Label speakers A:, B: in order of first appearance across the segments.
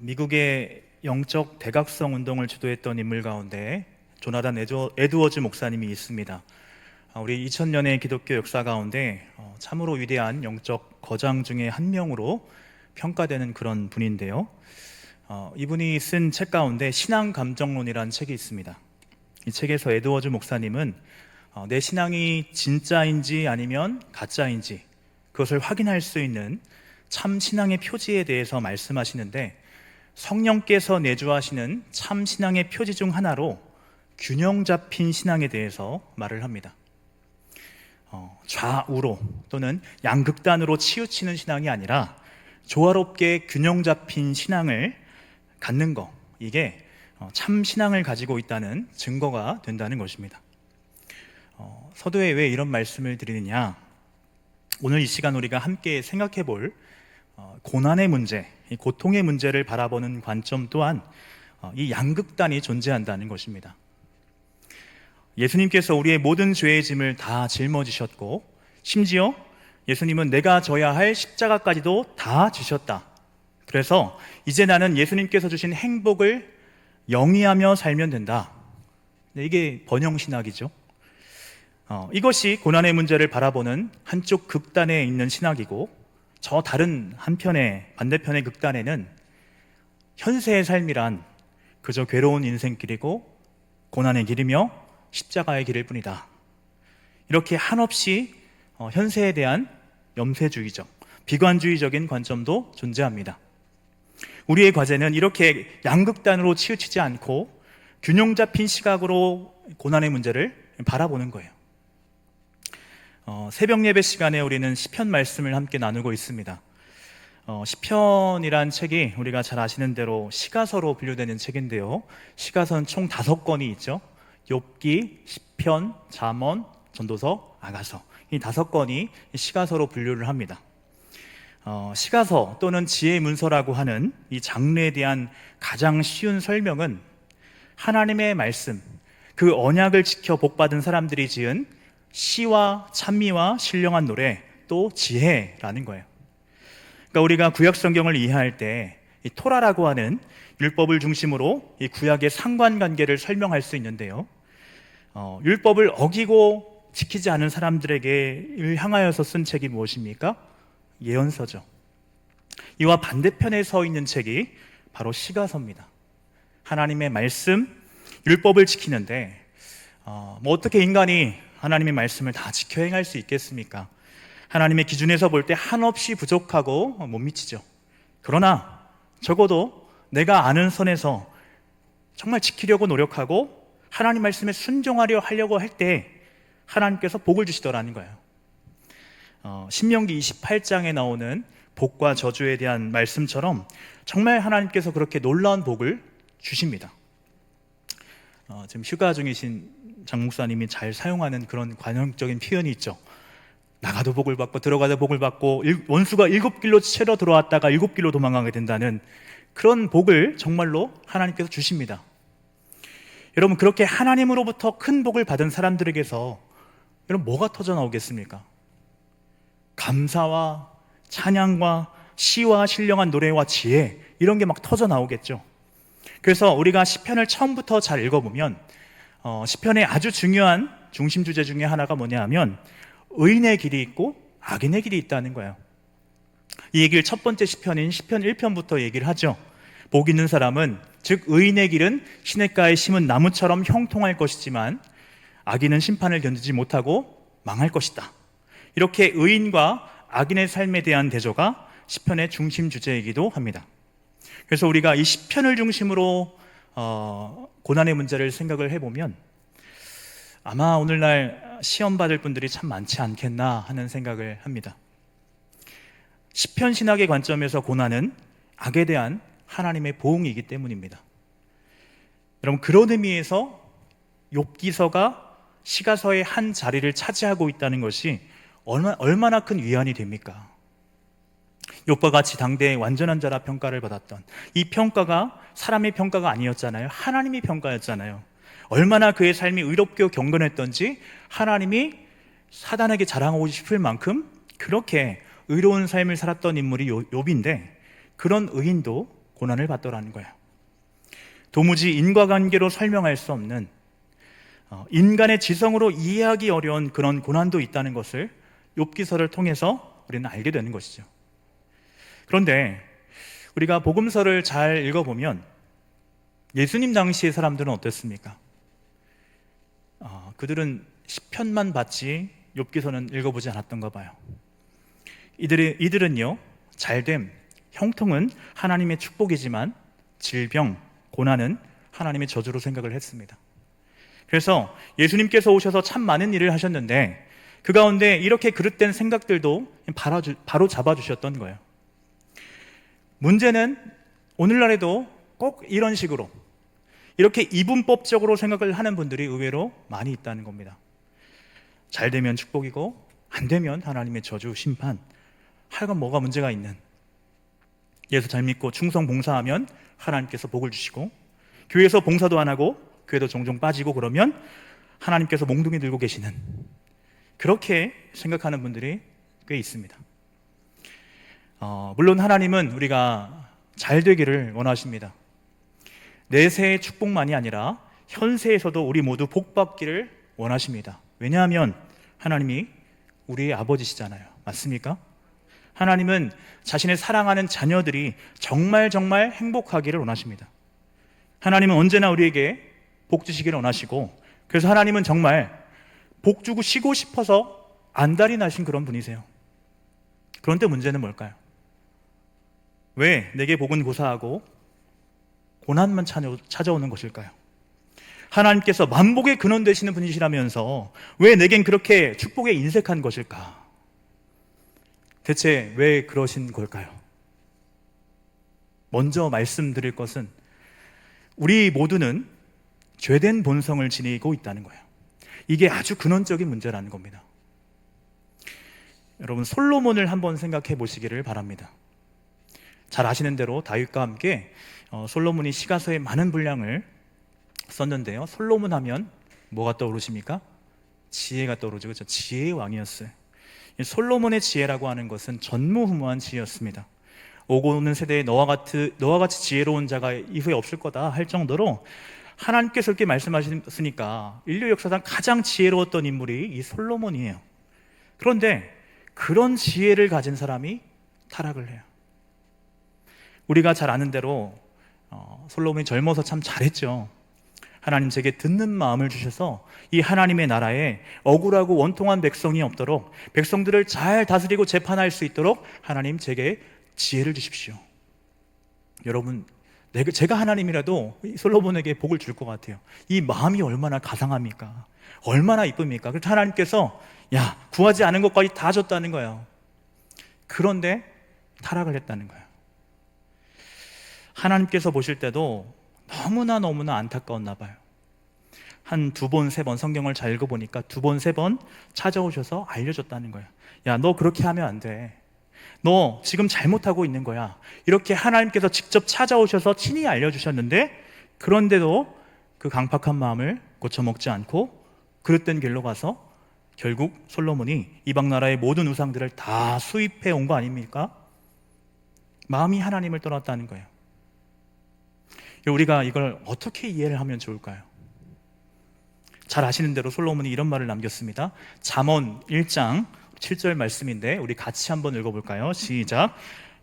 A: 미국의 영적 대각성 운동을 주도했던 인물 가운데 조나단 에드워즈 목사님이 있습니다. 우리 2000년의 기독교 역사 가운데 참으로 위대한 영적 거장 중에 한 명으로 평가되는 그런 분인데요. 이분이 쓴 책 가운데 신앙 감정론이라는 책이 있습니다. 이 책에서 에드워즈 목사님은 내 신앙이 진짜인지 아니면 가짜인지 그것을 확인할 수 있는 참 신앙의 표지에 대해서 말씀하시는데, 성령께서 내주하시는 참 신앙의 표지 중 하나로 균형 잡힌 신앙에 대해서 말을 합니다. 좌우로 또는 양극단으로 치우치는 신앙이 아니라 조화롭게 균형 잡힌 신앙을 갖는 것, 이게 참 신앙을 가지고 있다는 증거가 된다는 것입니다. 서두에 왜 이런 말씀을 드리느냐, 오늘 이 시간 우리가 함께 생각해 볼 고난의 문제, 이 고통의 문제를 바라보는 관점 또한 이 양극단이 존재한다는 것입니다. 예수님께서 우리의 모든 죄의 짐을 다 짊어지셨고, 심지어 예수님은 내가 져야 할 십자가까지도 다 지셨다. 그래서 이제 나는 예수님께서 주신 행복을 영위하며 살면 된다. 이게 번영신학이죠. 이것이 고난의 문제를 바라보는 한쪽 극단에 있는 신학이고, 저 다른 한편의 반대편의 극단에는 현세의 삶이란 그저 괴로운 인생길이고 고난의 길이며 십자가의 길일 뿐이다. 이렇게 한없이 현세에 대한 염세주의적, 비관주의적인 관점도 존재합니다. 우리의 과제는 이렇게 양극단으로 치우치지 않고 균형 잡힌 시각으로 고난의 문제를 바라보는 거예요. 새벽 예배 시간에 우리는 시편 말씀을 함께 나누고 있습니다. 시편이란 책이 우리가 잘 아시는 대로 시가서로 분류되는 책인데요. 시가서는 총 5권이 있죠. 욥기, 시편, 잠언, 전도서, 아가서, 이 5권이 시가서로 분류를 합니다. 시가서 또는 지혜 문서라고 하는 이 장르에 대한 가장 쉬운 설명은 하나님의 말씀, 그 언약을 지켜 복받은 사람들이 지은 시와 찬미와 신령한 노래, 또 지혜라는 거예요. 그러니까 우리가 구약 성경을 이해할 때 이 토라라고 하는 율법을 중심으로 이 구약의 상관관계를 설명할 수 있는데요. 율법을 어기고 지키지 않은 사람들에게 향하여서 쓴 책이 무엇입니까? 예언서죠. 이와 반대편에 서 있는 책이 바로 시가서입니다. 하나님의 말씀, 율법을 지키는데 어떻게 인간이 하나님의 말씀을 다 지켜 행할 수 있겠습니까? 하나님의 기준에서 볼 때 한없이 부족하고 못 미치죠. 그러나 적어도 내가 아는 선에서 정말 지키려고 노력하고 하나님 말씀에 순종하려 하려고 할 때 하나님께서 복을 주시더라는 거예요. 신명기 28장에 나오는 복과 저주에 대한 말씀처럼 정말 하나님께서 그렇게 놀라운 복을 주십니다. 지금 휴가 중이신 장 목사님이 잘 사용하는 그런 관용적인 표현이 있죠. 나가도 복을 받고 들어가도 복을 받고 원수가 7길로 채러 들어왔다가 7길로 도망가게 된다는 그런 복을 정말로 하나님께서 주십니다. 여러분, 그렇게 하나님으로부터 큰 복을 받은 사람들에게서 여러분 뭐가 터져 나오겠습니까? 감사와 찬양과 시와 신령한 노래와 지혜, 이런 게 막 터져 나오겠죠. 그래서 우리가 시편을 처음부터 잘 읽어보면 시편의 아주 중요한 중심 주제 중에 하나가 뭐냐 하면 의인의 길이 있고 악인의 길이 있다는 거예요. 이 얘기를 첫 번째 시편인 시편 1편부터 얘기를 하죠. 복 있는 사람은, 즉 의인의 길은 시냇가에 심은 나무처럼 형통할 것이지만 악인은 심판을 견디지 못하고 망할 것이다. 이렇게 의인과 악인의 삶에 대한 대조가 시편의 중심 주제이기도 합니다. 그래서 우리가 이 시편을 중심으로 고난의 문제를 생각을 해보면 아마 오늘날 시험 받을 분들이 참 많지 않겠나 하는 생각을 합니다. 시편 신학의 관점에서 고난은 악에 대한 하나님의 보응이기 때문입니다. 여러분, 그런 의미에서 욥기서가 시가서의 한 자리를 차지하고 있다는 것이 얼마나 큰 위안이 됩니까? 욥과 같이 당대의 완전한 자라 평가를 받았던 이 평가가 사람의 평가가 아니었잖아요. 하나님의 평가였잖아요. 얼마나 그의 삶이 의롭고 경건했던지 하나님이 사단에게 자랑하고 싶을 만큼 그렇게 의로운 삶을 살았던 인물이 욥인데, 그런 의인도 고난을 받더라는 거예요. 도무지 인과관계로 설명할 수 없는, 인간의 지성으로 이해하기 어려운 그런 고난도 있다는 것을 욥기서를 통해서 우리는 알게 되는 것이죠. 그런데 우리가 복음서를 잘 읽어보면 예수님 당시의 사람들은 어땠습니까? 그들은 시편만 봤지 욥기서는 읽어보지 않았던가 봐요. 이들은요, 잘됨, 형통은 하나님의 축복이지만 질병, 고난은 하나님의 저주로 생각을 했습니다. 그래서 예수님께서 오셔서 참 많은 일을 하셨는데 그 가운데 이렇게 그릇된 생각들도 바로 잡아주셨던 거예요. 문제는 오늘날에도 꼭 이런 식으로 이렇게 이분법적으로 생각을 하는 분들이 의외로 많이 있다는 겁니다. 잘 되면 축복이고 안 되면 하나님의 저주, 심판, 하여간 뭐가 문제가 있는, 예수 잘 믿고 충성 봉사하면 하나님께서 복을 주시고 교회에서 봉사도 안 하고 교회도 종종 빠지고 그러면 하나님께서 몽둥이 들고 계시는, 그렇게 생각하는 분들이 꽤 있습니다. 물론 하나님은 우리가 잘 되기를 원하십니다. 내세의 축복만이 아니라 현세에서도 우리 모두 복 받기를 원하십니다. 왜냐하면 하나님이 우리의 아버지시잖아요. 맞습니까? 하나님은 자신의 사랑하는 자녀들이 정말 행복하기를 원하십니다. 하나님은 언제나 우리에게 복 주시기를 원하시고, 그래서 하나님은 정말 복 주고 쉬고 싶어서 안달이 나신 그런 분이세요. 그런데 문제는 뭘까요? 왜 내게 복은 고사하고 고난만 찾아오는 것일까요? 하나님께서 만복의 근원 되시는 분이시라면서 왜 내겐 그렇게 축복에 인색한 것일까? 대체 왜 그러신 걸까요? 먼저 말씀드릴 것은 우리 모두는 죄된 본성을 지니고 있다는 거예요. 이게 아주 근원적인 문제라는 겁니다. 여러분, 솔로몬을 한번 생각해 보시기를 바랍니다. 잘 아시는 대로 다윗과 함께 솔로몬이 시가서의 많은 분량을 썼는데요, 솔로몬 하면 뭐가 떠오르십니까? 지혜가 떠오르죠. 그렇죠? 지혜의 왕이었어요. 솔로몬의 지혜라고 하는 것은 전무후무한 지혜였습니다. 오고 오는 세대에 너와 같이 지혜로운 자가 이후에 없을 거다 할 정도로 하나님께서 이렇게 말씀하셨으니까 인류 역사상 가장 지혜로웠던 인물이 이 솔로몬이에요. 그런데 그런 지혜를 가진 사람이 타락을 해요. 우리가 잘 아는 대로 솔로몬이 젊어서 참 잘했죠. 하나님 제게 듣는 마음을 주셔서 이 하나님의 나라에 억울하고 원통한 백성이 없도록, 백성들을 잘 다스리고 재판할 수 있도록 하나님 제게 지혜를 주십시오. 여러분, 제가 하나님이라도 솔로몬에게 복을 줄 것 같아요. 이 마음이 얼마나 가상합니까? 얼마나 이쁩니까? 그래서 하나님께서 구하지 않은 것까지 다 줬다는 거예요. 그런데 타락을 했다는 거예요. 하나님께서 보실 때도 너무나 안타까웠나 봐요. 한 2번, 3번 성경을 잘 읽어보니까 2번, 3번 찾아오셔서 알려줬다는 거예요. 너 그렇게 하면 안 돼. 너 지금 잘못하고 있는 거야. 이렇게 하나님께서 직접 찾아오셔서 친히 알려주셨는데, 그런데도 그 강팍한 마음을 고쳐먹지 않고 그릇된 길로 가서 결국 솔로몬이 이방 나라의 모든 우상들을 다 수입해 온 거 아닙니까? 마음이 하나님을 떠났다는 거예요. 우리가 이걸 어떻게 이해를 하면 좋을까요? 잘 아시는 대로 솔로몬이 이런 말을 남겼습니다. 잠언 1장 7절 말씀인데 우리 같이 한번 읽어볼까요? 시작.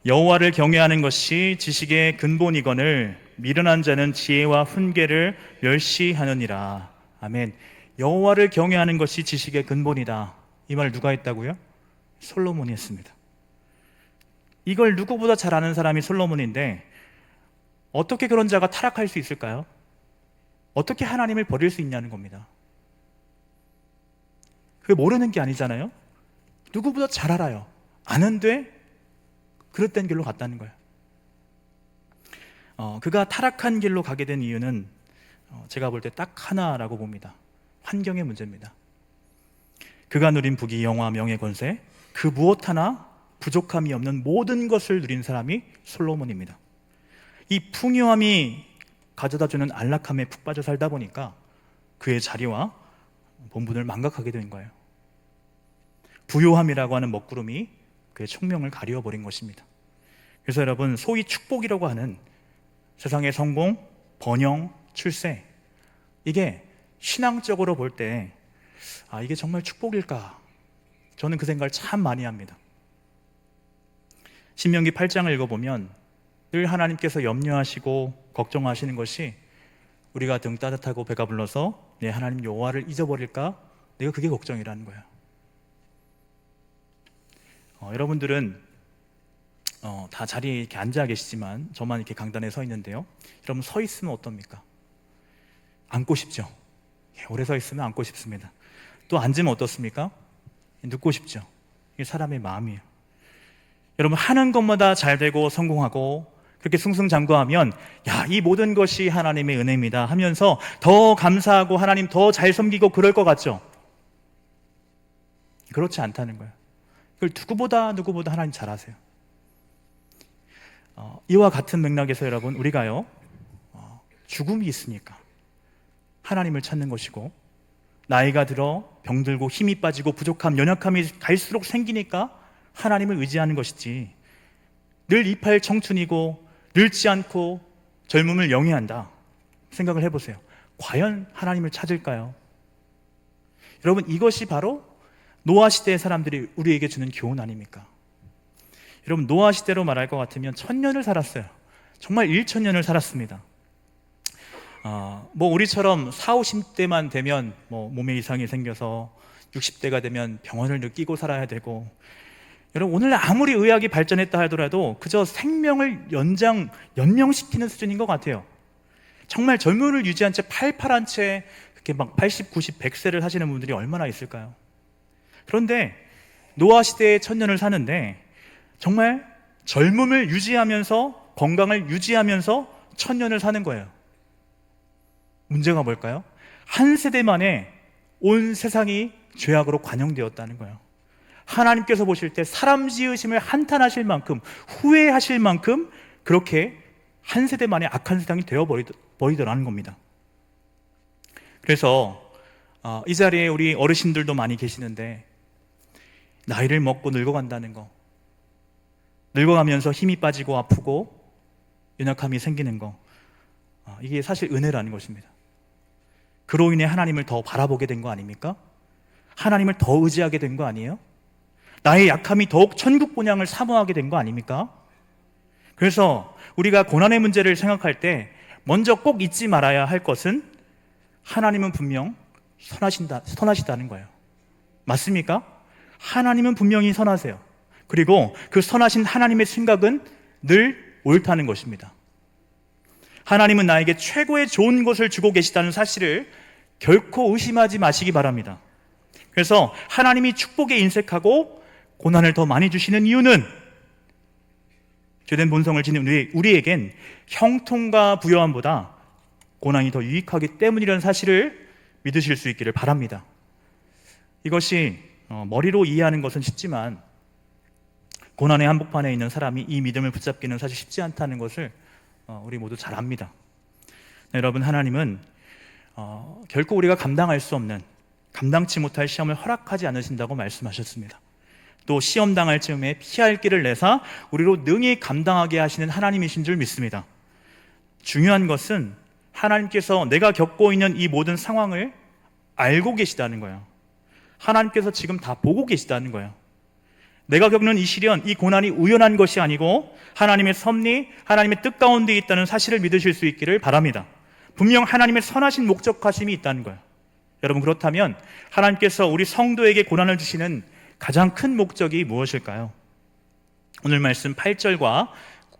A: 여호와를 경외하는 것이 지식의 근본이거늘 미련한 자는 지혜와 훈계를 멸시하느니라. 아멘. 여호와를 경외하는 것이 지식의 근본이다. 이 말 누가 했다고요? 솔로몬이 했습니다. 이걸 누구보다 잘 아는 사람이 솔로몬인데 어떻게 그런 자가 타락할 수 있을까요? 어떻게 하나님을 버릴 수 있냐는 겁니다. 그게 모르는 게 아니잖아요. 누구보다 잘 알아요. 아는데 그릇된 길로 갔다는 거예요. 그가 타락한 길로 가게 된 이유는 제가 볼 때 딱 하나라고 봅니다. 환경의 문제입니다. 그가 누린 부귀, 영화, 명예, 권세, 그 무엇 하나 부족함이 없는 모든 것을 누린 사람이 솔로몬입니다. 이 풍요함이 가져다주는 안락함에 푹 빠져 살다 보니까 그의 자리와 본분을 망각하게 된 거예요. 부요함이라고 하는 먹구름이 그의 총명을 가리워버린 것입니다. 그래서 여러분, 소위 축복이라고 하는 세상의 성공, 번영, 출세, 이게 신앙적으로 볼 때 이게 정말 축복일까? 저는 그 생각을 참 많이 합니다. 신명기 8장을 읽어보면 늘 하나님께서 염려하시고 걱정하시는 것이 우리가 등 따뜻하고 배가 불러서 내 하나님 여호와를 잊어버릴까? 내가 그게 걱정이라는 거예요. 여러분들은 다 자리에 이렇게 앉아 계시지만 저만 이렇게 강단에 서 있는데요. 여러분 서 있으면 어떻습니까? 앉고 싶죠? 오래 서 있으면 앉고 싶습니다. 또 앉으면 어떻습니까? 눕고 싶죠? 이게 사람의 마음이에요. 여러분 하는 것마다 잘 되고 성공하고 그렇게 승승장구하면 이 모든 것이 하나님의 은혜입니다 하면서 더 감사하고 하나님 더 잘 섬기고 그럴 것 같죠? 그렇지 않다는 거예요. 그걸 누구보다 하나님 잘 아세요. 이와 같은 맥락에서 여러분 우리가요 죽음이 있으니까 하나님을 찾는 것이고, 나이가 들어 병들고 힘이 빠지고 부족함, 연약함이 갈수록 생기니까 하나님을 의지하는 것이지, 늘 이팔 청춘이고 늙지 않고 젊음을 영위한다 생각을 해보세요. 과연 하나님을 찾을까요? 여러분 이것이 바로 노아 시대의 사람들이 우리에게 주는 교훈 아닙니까? 여러분 노아 시대로 말할 것 같으면 1000년을 살았어요. 정말 1000년을 살았습니다. 우리처럼 40, 50대만 되면 몸에 이상이 생겨서 60대가 되면 병원을 느끼고 살아야 되고, 여러분 오늘 아무리 의학이 발전했다 하더라도 그저 생명을 연명시키는 수준인 것 같아요. 정말 젊음을 유지한 채 팔팔한 채 그렇게 80, 90, 100세를 사시는 분들이 얼마나 있을까요? 그런데 노아 시대에 1000년을 사는데 정말 젊음을 유지하면서 건강을 유지하면서 1000년을 사는 거예요. 문제가 뭘까요? 한 세대 만에 온 세상이 죄악으로 관영되었다는 거예요. 하나님께서 보실 때 사람 지으심을 한탄하실 만큼, 후회하실 만큼 그렇게 한 세대 만에 악한 세상이 되어버리더라는 겁니다. 그래서 이 자리에 우리 어르신들도 많이 계시는데, 나이를 먹고 늙어간다는 거, 늙어가면서 힘이 빠지고 아프고 연약함이 생기는 거, 이게 사실 은혜라는 것입니다. 그로 인해 하나님을 더 바라보게 된 거 아닙니까? 하나님을 더 의지하게 된 거 아니에요? 나의 약함이 더욱 천국 본향을 사모하게 된 거 아닙니까? 그래서 우리가 고난의 문제를 생각할 때 먼저 꼭 잊지 말아야 할 것은 하나님은 분명 선하시다는 거예요. 맞습니까? 하나님은 분명히 선하세요. 그리고 그 선하신 하나님의 생각은 늘 옳다는 것입니다. 하나님은 나에게 최고의 좋은 것을 주고 계시다는 사실을 결코 의심하지 마시기 바랍니다. 그래서 하나님이 축복에 인색하고 고난을 더 많이 주시는 이유는 죄된 본성을 지닌 우리에겐 형통과 부요함보다 고난이 더 유익하기 때문이라는 사실을 믿으실 수 있기를 바랍니다. 이것이 머리로 이해하는 것은 쉽지만 고난의 한복판에 있는 사람이 이 믿음을 붙잡기는 사실 쉽지 않다는 것을 우리 모두 잘 압니다. 여러분, 하나님은 결코 우리가 감당할 수 없는, 감당치 못할 시험을 허락하지 않으신다고 말씀하셨습니다. 또 시험 당할 즈음에 피할 길을 내사 우리로 능히 감당하게 하시는 하나님이신 줄 믿습니다. 중요한 것은 하나님께서 내가 겪고 있는 이 모든 상황을 알고 계시다는 거예요. 하나님께서 지금 다 보고 계시다는 거예요. 내가 겪는 이 시련, 이 고난이 우연한 것이 아니고 하나님의 섭리, 하나님의 뜻 가운데 있다는 사실을 믿으실 수 있기를 바랍니다. 분명 하나님의 선하신 목적하심이 있다는 거예요. 여러분, 그렇다면 하나님께서 우리 성도에게 고난을 주시는 가장 큰 목적이 무엇일까요? 오늘 말씀 8절과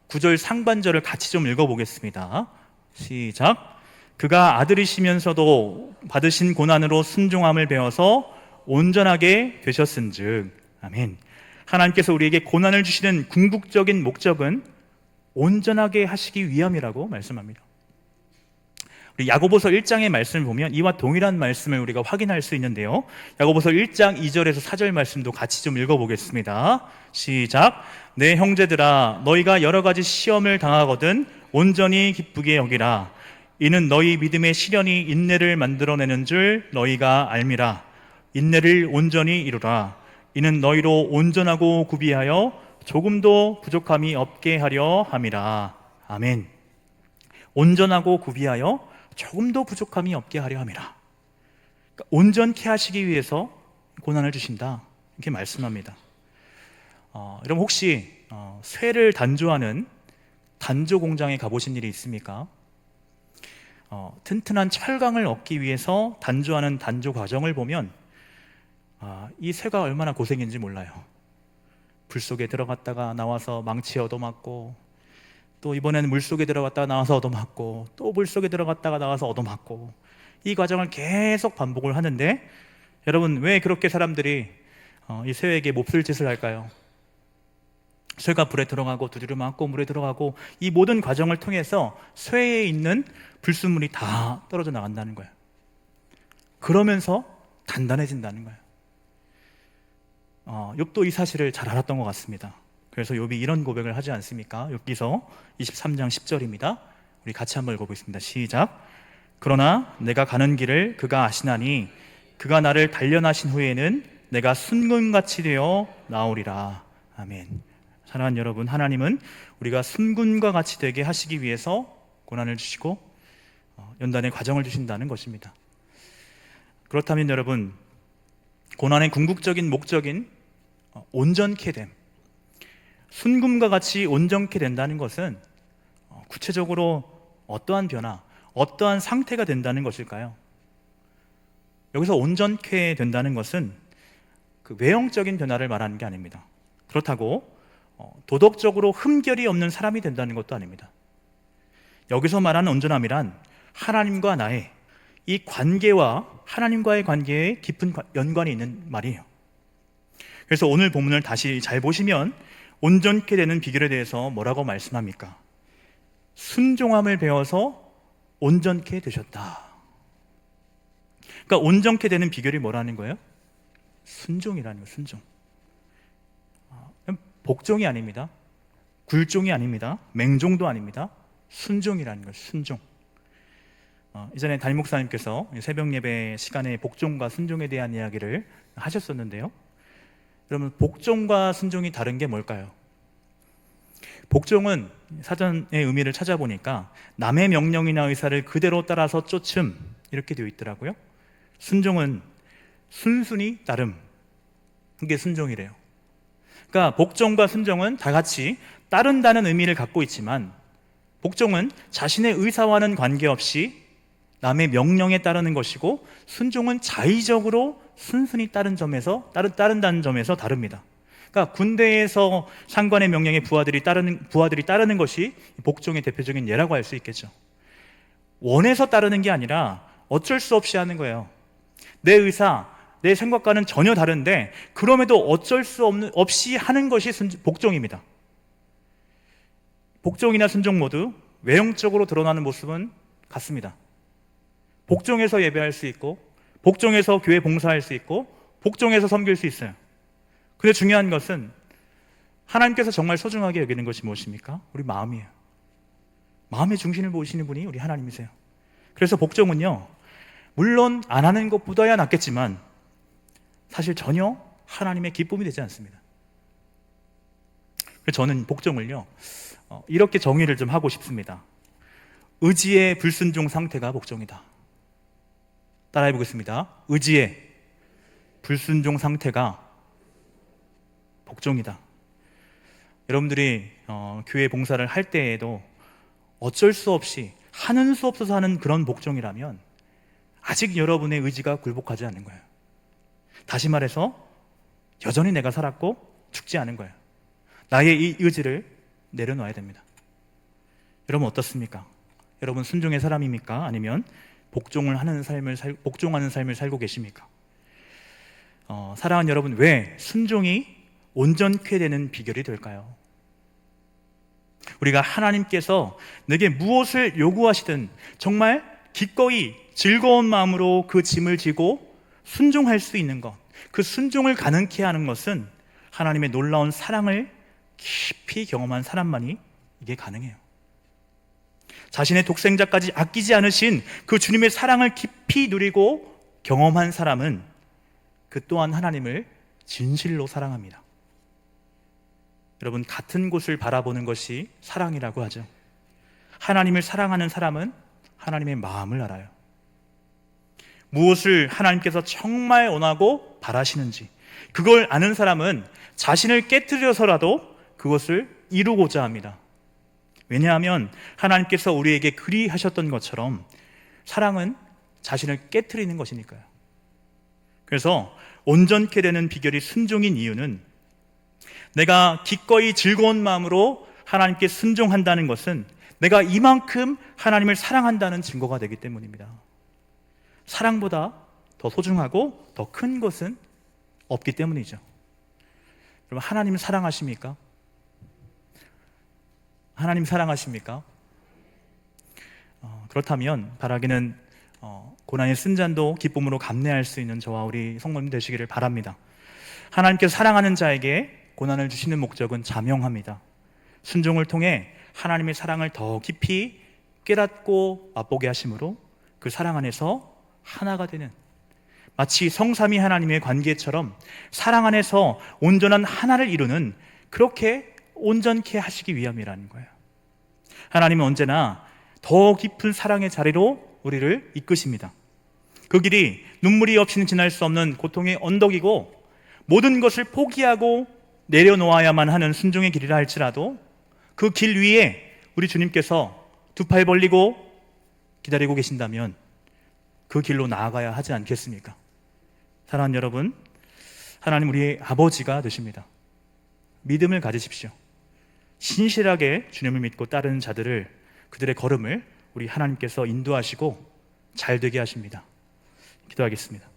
A: 9절 상반절을 같이 좀 읽어보겠습니다. 시작. 그가 아들이시면서도 받으신 고난으로 순종함을 배워서 온전하게 되셨은즉. 아멘. 하나님께서 우리에게 고난을 주시는 궁극적인 목적은 온전하게 하시기 위함이라고 말씀합니다. 우리 야고보서 1장의 말씀을 보면 이와 동일한 말씀을 우리가 확인할 수 있는데요. 야고보서 1장 2절에서 4절 말씀도 같이 좀 읽어보겠습니다. 시작. 내 형제들아, 너희가 여러 가지 시험을 당하거든 온전히 기쁘게 여기라. 이는 너희 믿음의 시련이 인내를 만들어내는 줄 너희가 알미라. 인내를 온전히 이루라. 이는 너희로 온전하고 구비하여 조금도 부족함이 없게 하려 함이라. 아멘. 온전하고 구비하여 조금도 부족함이 없게 하려 함이라. 그러니까 온전케 하시기 위해서 고난을 주신다, 이렇게 말씀합니다. 여러분 혹시 쇠를 단조하는 단조 공장에 가보신 일이 있습니까? 튼튼한 철강을 얻기 위해서 단조하는 단조 과정을 보면 이 쇠가 얼마나 고생인지 몰라요. 불 속에 들어갔다가 나와서 망치에 얻어맞고, 또 이번에는 물 속에 들어갔다가 나와서 얻어맞고, 또 물 속에 들어갔다가 나와서 얻어맞고, 이 과정을 계속 반복을 하는데, 여러분 왜 그렇게 사람들이 이 쇠에게 몹쓸 짓을 할까요? 쇠가 불에 들어가고 두드려 맞고 물에 들어가고, 이 모든 과정을 통해서 쇠에 있는 불순물이 다 떨어져 나간다는 거예요. 그러면서 단단해진다는 거예요. 욥도 이 사실을 잘 알았던 것 같습니다. 그래서 욥이 이런 고백을 하지 않습니까? 욥기서 23장 10절입니다. 우리 같이 한번 읽어보겠습니다. 시작. 그러나 내가 가는 길을 그가 아시나니 그가 나를 단련하신 후에는 내가 순금같이 되어 나오리라. 아멘. 사랑하는 여러분, 하나님은 우리가 순금과 같이 되게 하시기 위해서 고난을 주시고 연단의 과정을 주신다는 것입니다. 그렇다면 여러분, 고난의 궁극적인 목적인 온전케 됨, 순금과 같이 온전케 된다는 것은 구체적으로 어떠한 변화, 어떠한 상태가 된다는 것일까요? 여기서 온전케 된다는 것은 그 외형적인 변화를 말하는 게 아닙니다. 그렇다고 도덕적으로 흠결이 없는 사람이 된다는 것도 아닙니다. 여기서 말하는 온전함이란 하나님과 나의 이 관계와 하나님과의 관계에 깊은 연관이 있는 말이에요. 그래서 오늘 본문을 다시 잘 보시면 온전케 되는 비결에 대해서 뭐라고 말씀합니까? 순종함을 배워서 온전케 되셨다. 그러니까 온전케 되는 비결이 뭐라는 거예요? 순종이라는 거예요. 순종. 복종이 아닙니다. 굴종이 아닙니다. 맹종도 아닙니다. 순종이라는 거예요. 순종. 이전에 담임 목사님께서 새벽 예배 시간에 복종과 순종에 대한 이야기를 하셨었는데요. 여러분, 복종과 순종이 다른 게 뭘까요? 복종은 사전의 의미를 찾아보니까 남의 명령이나 의사를 그대로 따라서 쫓음, 이렇게 되어 있더라고요. 순종은 순순히 따름, 그게 순종이래요. 그러니까 복종과 순종은 다 같이 따른다는 의미를 갖고 있지만, 복종은 자신의 의사와는 관계없이 남의 명령에 따르는 것이고, 순종은 자의적으로 순순히 따른다는 점에서 다릅니다. 그러니까 군대에서 상관의 명령에 부하들이 따르는 것이 복종의 대표적인 예라고 할 수 있겠죠. 원해서 따르는 게 아니라 어쩔 수 없이 하는 거예요. 내 의사, 내 생각과는 전혀 다른데 그럼에도 어쩔 수 없이 하는 것이 복종입니다. 복종이나 순종 모두 외형적으로 드러나는 모습은 같습니다. 복종해서 예배할 수 있고, 복종해서 교회 봉사할 수 있고, 복종해서 섬길 수 있어요. 근데 중요한 것은 하나님께서 정말 소중하게 여기는 것이 무엇입니까? 우리 마음이에요. 마음의 중심을 보시는 분이 우리 하나님이세요. 그래서 복종은요, 물론 안 하는 것보다야 낫겠지만 사실 전혀 하나님의 기쁨이 되지 않습니다. 그래서 저는 복종을요, 이렇게 정의를 좀 하고 싶습니다. 의지의 불순종 상태가 복종이다. 따라해 보겠습니다. 의지의 불순종 상태가 복종이다. 여러분들이 교회 봉사를 할 때에도 어쩔 수 없이 하는 수 없어서 하는 그런 복종이라면 아직 여러분의 의지가 굴복하지 않는 거예요. 다시 말해서 여전히 내가 살았고 죽지 않은 거예요. 나의 이 의지를 내려놔야 됩니다. 여러분 어떻습니까? 여러분 순종의 사람입니까? 아니면 복종하는 삶을 살고 계십니까? 사랑하는 여러분, 왜 순종이 온전케 되는 비결이 될까요? 우리가 하나님께서 내게 무엇을 요구하시든 정말 기꺼이 즐거운 마음으로 그 짐을 지고 순종할 수 있는 것, 그 순종을 가능케 하는 것은 하나님의 놀라운 사랑을 깊이 경험한 사람만이 이게 가능해요. 자신의 독생자까지 아끼지 않으신 그 주님의 사랑을 깊이 누리고 경험한 사람은 그 또한 하나님을 진실로 사랑합니다. 여러분, 같은 곳을 바라보는 것이 사랑이라고 하죠. 하나님을 사랑하는 사람은 하나님의 마음을 알아요. 무엇을 하나님께서 정말 원하고 바라시는지 그걸 아는 사람은 자신을 깨뜨려서라도 그것을 이루고자 합니다. 왜냐하면 하나님께서 우리에게 그리하셨던 것처럼 사랑은 자신을 깨뜨리는 것이니까요. 그래서 온전케 되는 비결이 순종인 이유는 내가 기꺼이 즐거운 마음으로 하나님께 순종한다는 것은 내가 이만큼 하나님을 사랑한다는 증거가 되기 때문입니다. 사랑보다 더 소중하고 더 큰 것은 없기 때문이죠. 여러분, 하나님 사랑하십니까? 하나님 사랑하십니까? 그렇다면 바라기는 고난의 쓴잔도 기쁨으로 감내할 수 있는 저와 우리 성도님 되시기를 바랍니다. 하나님께서 사랑하는 자에게 고난을 주시는 목적은 자명합니다. 순종을 통해 하나님의 사랑을 더 깊이 깨닫고 맛보게 하심으로 그 사랑 안에서 하나가 되는, 마치 성삼위 하나님의 관계처럼 사랑 안에서 온전한 하나를 이루는, 그렇게 온전케 하시기 위함이라는 거예요. 하나님은 언제나 더 깊은 사랑의 자리로 우리를 이끄십니다. 그 길이 눈물이 없이는 지날 수 없는 고통의 언덕이고 모든 것을 포기하고 내려놓아야만 하는 순종의 길이라 할지라도 그 길 위에 우리 주님께서 두 팔 벌리고 기다리고 계신다면 그 길로 나아가야 하지 않겠습니까? 사랑하는 여러분, 하나님 우리의 아버지가 되십니다. 믿음을 가지십시오. 신실하게 주님을 믿고 따르는 자들을, 그들의 걸음을 우리 하나님께서 인도하시고 잘 되게 하십니다. 기도하겠습니다.